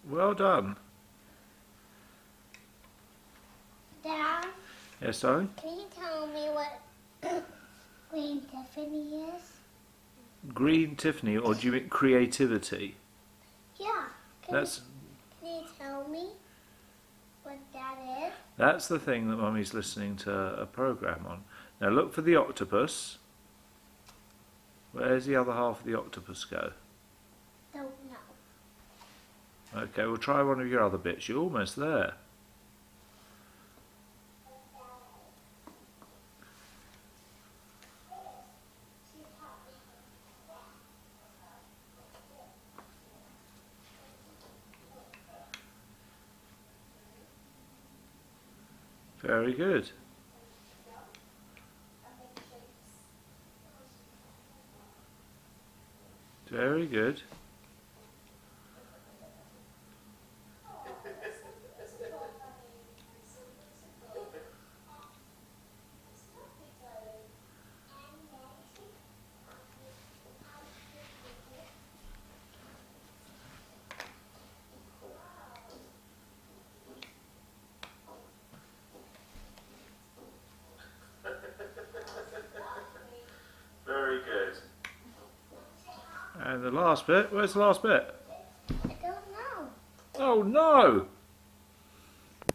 Well done. Dad, Yes, darling? can you tell me what Green Tiffany is? Green Tiffany, or do you mean creativity? Yeah. Can That's you tell me what that is? that's the thing that Mummy's listening to a program on. Now look for the octopus. Where's the other half of the octopus go? Don't know. Okay, we'll try one of your other bits. You're almost there. Very good. Very good. Very good. And the last bit, where's the last bit? I don't know. Oh no!